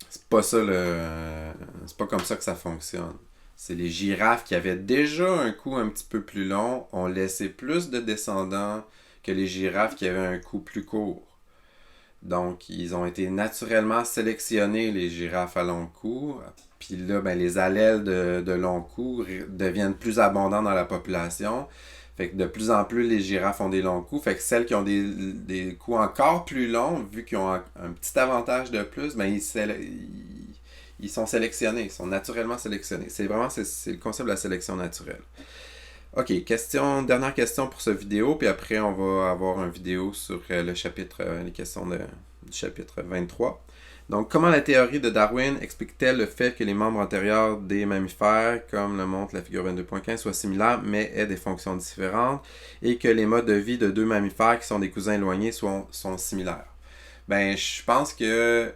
C'est pas ça c'est pas comme ça que ça fonctionne. C'est les girafes qui avaient déjà un cou un petit peu plus long ont laissé plus de descendants que les girafes qui avaient un cou plus court. Donc, ils ont été naturellement sélectionnés, les girafes à long cou. Puis là, ben, les allèles de long cou deviennent plus abondants dans la population. Fait que de plus en plus, les girafes ont des longs coups. Fait que celles qui ont des coups encore plus longs, vu qu'ils ont un petit avantage de plus, ben, ils sont sélectionnés. Ils sont naturellement sélectionnés. C'est le concept de la sélection naturelle. Ok, dernière question pour cette vidéo, puis après on va avoir une vidéo sur le chapitre, les questions du chapitre 23. Donc, comment la théorie de Darwin explique-t-elle le fait que les membres antérieurs des mammifères, comme le montre la figure 22.15, soient similaires mais aient des fonctions différentes, et que les modes de vie de deux mammifères qui sont des cousins éloignés sont similaires? Ben, je pense que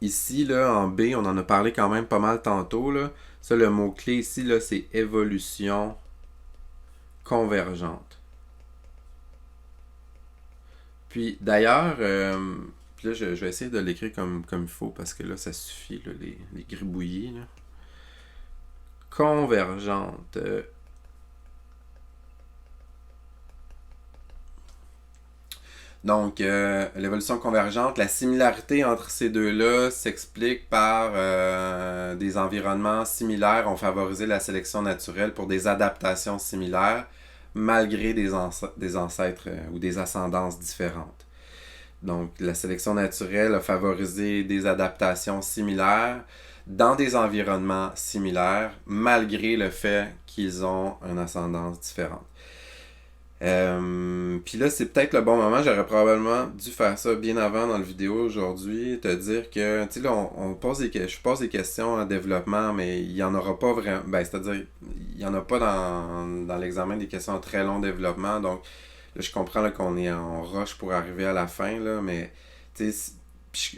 ici, là, en B, on en a parlé quand même pas mal tantôt, là. Ça, le mot-clé ici, là, c'est évolution convergente. Puis, d'ailleurs, puis là, je vais essayer de l'écrire comme il faut, parce que là, ça suffit, là, les gribouillis, là. Convergente. Donc, l'évolution convergente, la similarité entre ces deux-là s'explique par des environnements similaires ont favorisé la sélection naturelle pour des adaptations similaires, malgré des ancêtres ou des ascendances différentes. Donc, la sélection naturelle a favorisé des adaptations similaires dans des environnements similaires, malgré le fait qu'ils ont une ascendance différente. Puis là, c'est peut-être le bon moment. J'aurais probablement dû faire ça bien avant dans la vidéo aujourd'hui. Te dire que, tu sais, là, je pose des questions en développement, mais il n'y en aura pas vraiment. Ben, c'est-à-dire, il n'y en a pas dans l'examen des questions en très long développement. Donc, là, je comprends là, qu'on est en rush pour arriver à la fin, là, mais, tu sais,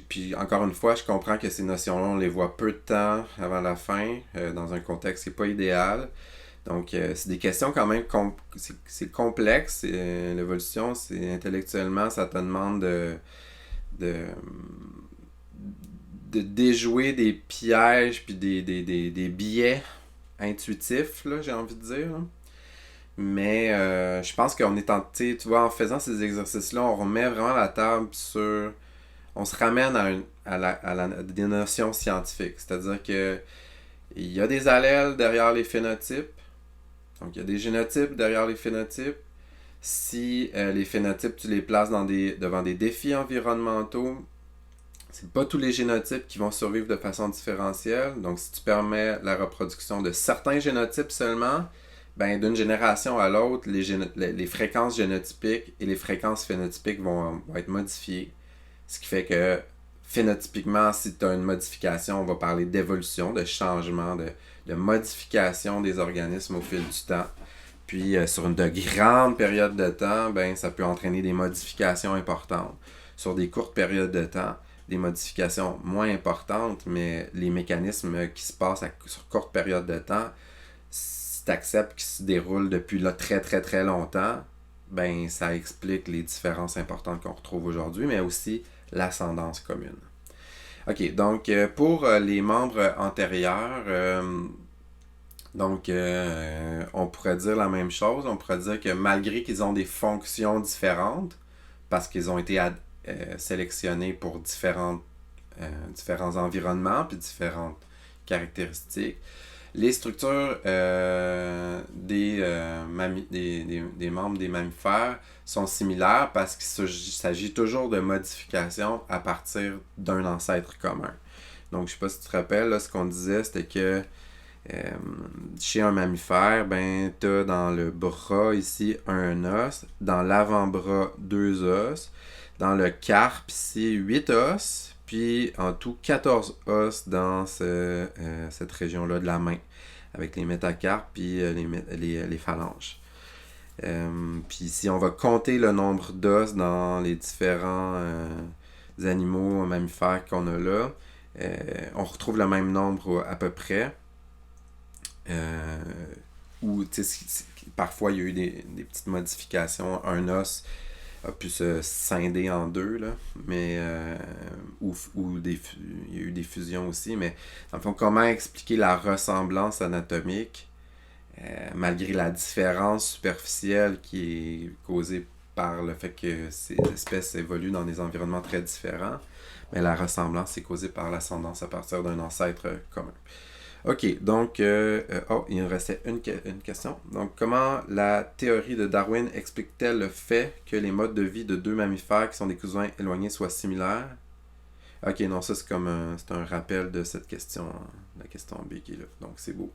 puis encore une fois, je comprends que ces notions-là, on les voit peu de temps avant la fin, dans un contexte qui n'est pas idéal. Donc, c'est des questions quand même, c'est complexe, l'évolution, c'est intellectuellement, ça te demande de déjouer des pièges puis des biais intuitifs, là, j'ai envie de dire. Là. Mais je pense qu'on est tu vois, en faisant ces exercices-là, on remet vraiment la table sur... On se ramène à des notions scientifiques. C'est-à-dire que il y a des allèles derrière les phénotypes. Donc, il y a des génotypes derrière les phénotypes. Si les phénotypes, tu les places devant des défis environnementaux, c'est pas tous les génotypes qui vont survivre de façon différentielle. Donc, si tu permets la reproduction de certains génotypes seulement, ben, d'une génération à l'autre, les fréquences génotypiques et les fréquences phénotypiques vont être modifiées. Ce qui fait que, phénotypiquement, si tu as une modification, on va parler d'évolution, de changement, de modification des organismes au fil du temps. Puis, sur de grandes périodes de temps, ben, ça peut entraîner des modifications importantes. Sur des courtes périodes de temps, des modifications moins importantes, mais les mécanismes qui se passent sur courte période de temps, si tu acceptes qu'ils se déroulent depuis là très très très longtemps, ben, ça explique les différences importantes qu'on retrouve aujourd'hui, mais aussi l'ascendance commune. Ok, donc pour les membres antérieurs, on pourrait dire la même chose. On pourrait dire que malgré qu'ils ont des fonctions différentes, parce qu'ils ont été sélectionnés pour différents environnements puis différentes caractéristiques, Les structures des membres des mammifères sont similaires parce qu'il s'agit toujours de modifications à partir d'un ancêtre commun. Donc, je sais pas si tu te rappelles, là, ce qu'on disait, c'était que chez un mammifère, ben, tu as dans le bras ici un os, dans l'avant-bras 2 os, dans le carpe ici 8 os, puis en tout 14 os dans cette région-là de la main, avec les métacarpes puis les phalanges. Puis si on va compter le nombre d'os dans les différents animaux mammifères qu'on a là, on retrouve le même nombre à peu près. Ou parfois il y a eu des petites modifications. Un os a pu se scinder en deux, là, mais il y a eu des fusions aussi. Mais en fait, comment expliquer la ressemblance anatomique malgré la différence superficielle qui est causée par le fait que ces espèces évoluent dans des environnements très différents, mais la ressemblance est causée par l'ascendance à partir d'un ancêtre commun. Ok, donc, il me restait une question. Donc, comment la théorie de Darwin explique-t-elle le fait que les modes de vie de deux mammifères qui sont des cousins éloignés soient similaires? Ok, non, ça c'est comme c'est un rappel de cette question, la question B qui est là. Donc, c'est beau.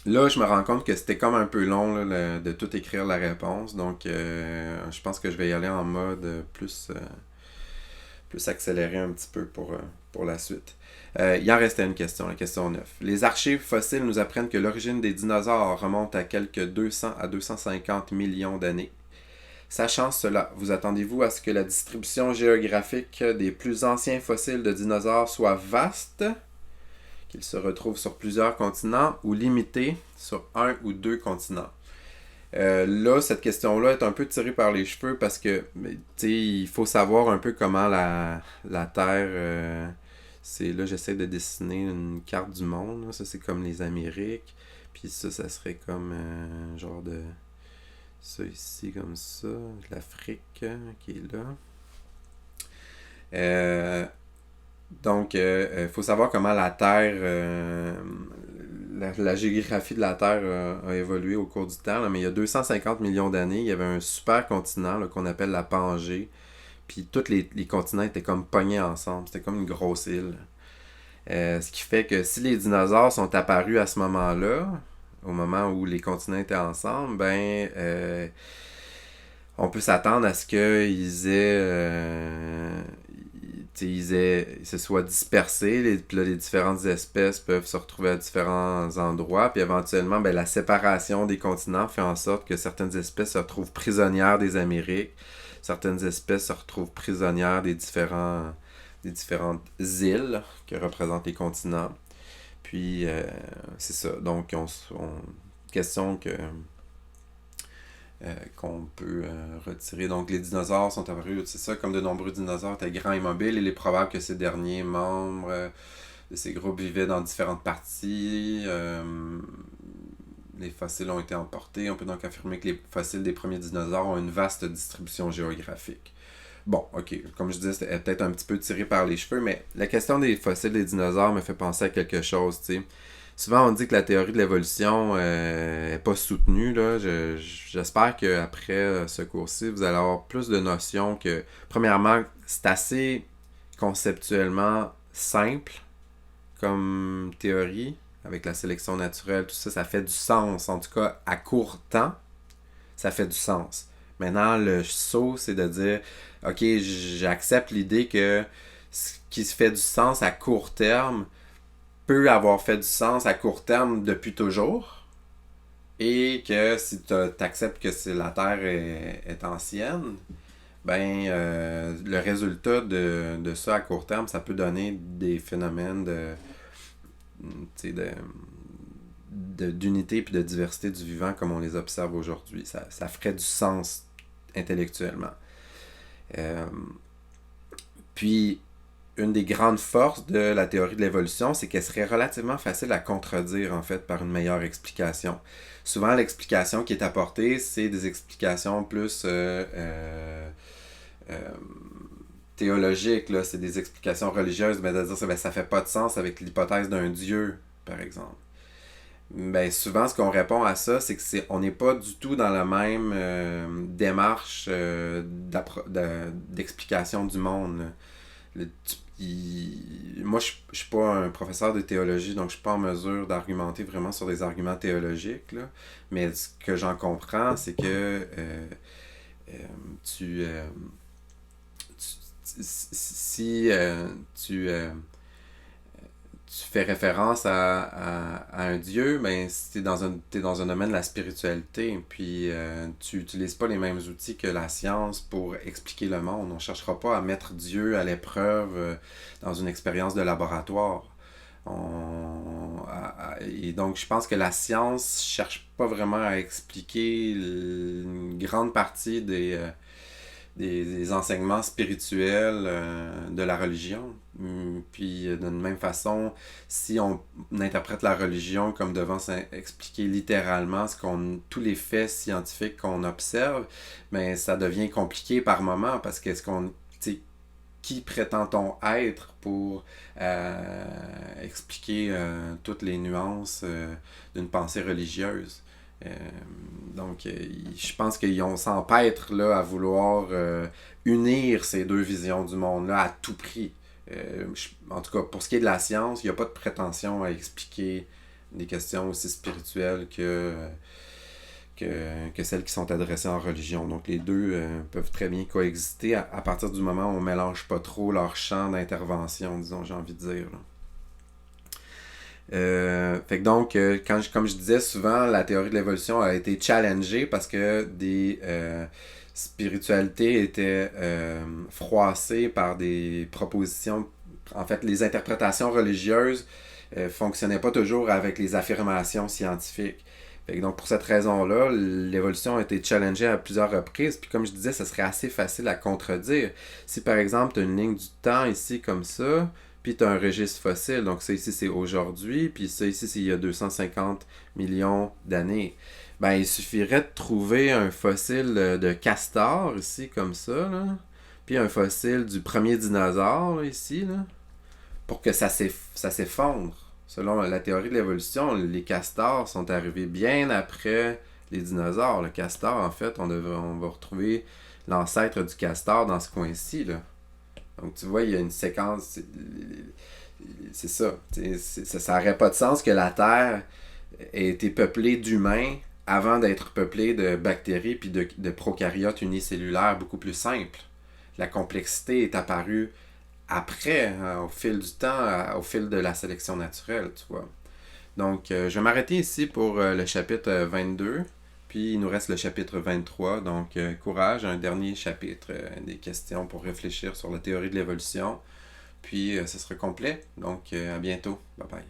Là, je me rends compte que c'était comme un peu long là, de tout écrire la réponse. Donc, je pense que je vais y aller en mode plus accéléré un petit peu pour la suite. Il en restait une question, la question 9. Les archives fossiles nous apprennent que l'origine des dinosaures remonte à quelques 200 à 250 millions d'années. Sachant cela, vous attendez-vous à ce que la distribution géographique des plus anciens fossiles de dinosaures soit vaste, qu'ils se retrouvent sur plusieurs continents, ou limitée sur un ou deux continents? Là, cette question-là est un peu tirée par les cheveux parce que, il faut savoir un peu comment la Terre... là, j'essaie de dessiner une carte du monde. Là. Ça, c'est comme les Amériques. Puis ça serait comme genre de... Ça ici, comme ça. L'Afrique qui est là. Donc, il faut savoir comment la Terre... la géographie de la Terre a évolué au cours du temps, là, mais il y a 250 millions d'années, il y avait un super continent là, qu'on appelle la Pangée. Puis tous les continents étaient comme pognés ensemble. C'était comme une grosse île. Ce qui fait que si les dinosaures sont apparus à ce moment-là, au moment où les continents étaient ensemble, ben on peut s'attendre à ce qu'ils ils se soient dispersés, puis là, les différentes espèces peuvent se retrouver à différents endroits, puis éventuellement, ben, la séparation des continents fait en sorte que certaines espèces se retrouvent prisonnières des Amériques, certaines espèces se retrouvent prisonnières des différentes îles que représentent les continents. Puis, c'est ça. Donc, question qu'on peut retirer. Donc, les dinosaures sont apparus, c'est ça, comme de nombreux dinosaures étaient grands et mobiles, il est probable que ces derniers membres de ces groupes vivaient dans différentes parties. Les fossiles ont été emportés. On peut donc affirmer que les fossiles des premiers dinosaures ont une vaste distribution géographique. Bon, ok, comme je disais, c'était peut-être un petit peu tiré par les cheveux, mais la question des fossiles des dinosaures me fait penser à quelque chose, tu sais. Souvent, on dit que la théorie de l'évolution n'est pas soutenue. Là. J'espère qu'après ce cours-ci, vous allez avoir plus de notions que, premièrement, c'est assez conceptuellement simple comme théorie, avec la sélection naturelle, tout ça, ça fait du sens. En tout cas, à court temps, ça fait du sens. Maintenant, le saut, c'est de dire, OK, j'accepte l'idée que ce qui se fait du sens à court terme peut avoir fait du sens à court terme depuis toujours, et que si tu acceptes que la Terre est ancienne, ben le résultat de ça à court terme, ça peut donner des phénomènes d'unité et de diversité du vivant comme on les observe aujourd'hui. Ça ferait du sens intellectuellement. Puis, une des grandes forces de la théorie de l'évolution, c'est qu'elle serait relativement facile à contredire, en fait, par une meilleure explication. Souvent, l'explication qui est apportée, c'est des explications plus théologiques, là, c'est des explications religieuses, ben, de dire ça, ben, ça fait pas de sens avec l'hypothèse d'un Dieu, par exemple. Ben, souvent, ce qu'on répond à ça, c'est que on n'est pas du tout dans la même démarche d'explication du monde, là. Moi, je suis pas un professeur de théologie, donc je suis pas en mesure d'argumenter vraiment sur des arguments théologiques, là. Mais ce que j'en comprends, c'est que euh, tu, euh, si tu fais référence à un Dieu, ben, si t'es dans un domaine de la spiritualité, puis tu n'utilises pas les mêmes outils que la science pour expliquer le monde. On ne cherchera pas à mettre Dieu à l'épreuve dans une expérience de laboratoire. Et donc, je pense que la science cherche pas vraiment à expliquer une grande partie des enseignements spirituels de la religion. Puis, d'une même façon, si on interprète la religion comme devant expliquer littéralement tous les faits scientifiques qu'on observe, ben, ça devient compliqué par moment parce que qui prétend-on être pour expliquer toutes les nuances d'une pensée religieuse? Euh, donc, je pense qu'on s'empêtre là, à vouloir unir ces deux visions du monde-là à tout prix. En tout cas, pour ce qui est de la science, il n'y a pas de prétention à expliquer des questions aussi spirituelles que celles qui sont adressées en religion. Donc, les deux peuvent très bien coexister à partir du moment où on ne mélange pas trop leur champ d'intervention, disons, j'ai envie de dire, là. Fait que donc, comme je disais, souvent, la théorie de l'évolution a été challengée parce que des spiritualités étaient froissées par des propositions. En fait, les interprétations religieuses fonctionnaient pas toujours avec les affirmations scientifiques. Fait que donc, pour cette raison-là, l'évolution a été challengée à plusieurs reprises. Puis comme je disais, ça serait assez facile à contredire. Si par exemple, tu as une ligne du temps ici comme ça, puis tu as un registre fossile, donc ça ici c'est aujourd'hui, puis ça ici c'est il y a 250 millions d'années. Ben, il suffirait de trouver un fossile de castor ici comme ça, là, puis un fossile du premier dinosaure là, ici, là, pour que ça s'effondre. Selon la théorie de l'évolution, les castors sont arrivés bien après les dinosaures. Le castor, en fait, on va retrouver l'ancêtre du castor dans ce coin-ci, là. Donc, tu vois, il y a une séquence. C'est ça. Ça n'aurait pas de sens que la Terre ait été peuplée d'humains avant d'être peuplée de bactéries puis de prokaryotes unicellulaires beaucoup plus simples. La complexité est apparue après, hein, au fil du temps, au fil de la sélection naturelle, tu vois. Donc, je vais m'arrêter ici pour le chapitre 22. Puis, il nous reste le chapitre 23. Donc, courage, un dernier chapitre, des questions pour réfléchir sur la théorie de l'évolution. Puis, ce sera complet. Donc, à bientôt. Bye bye.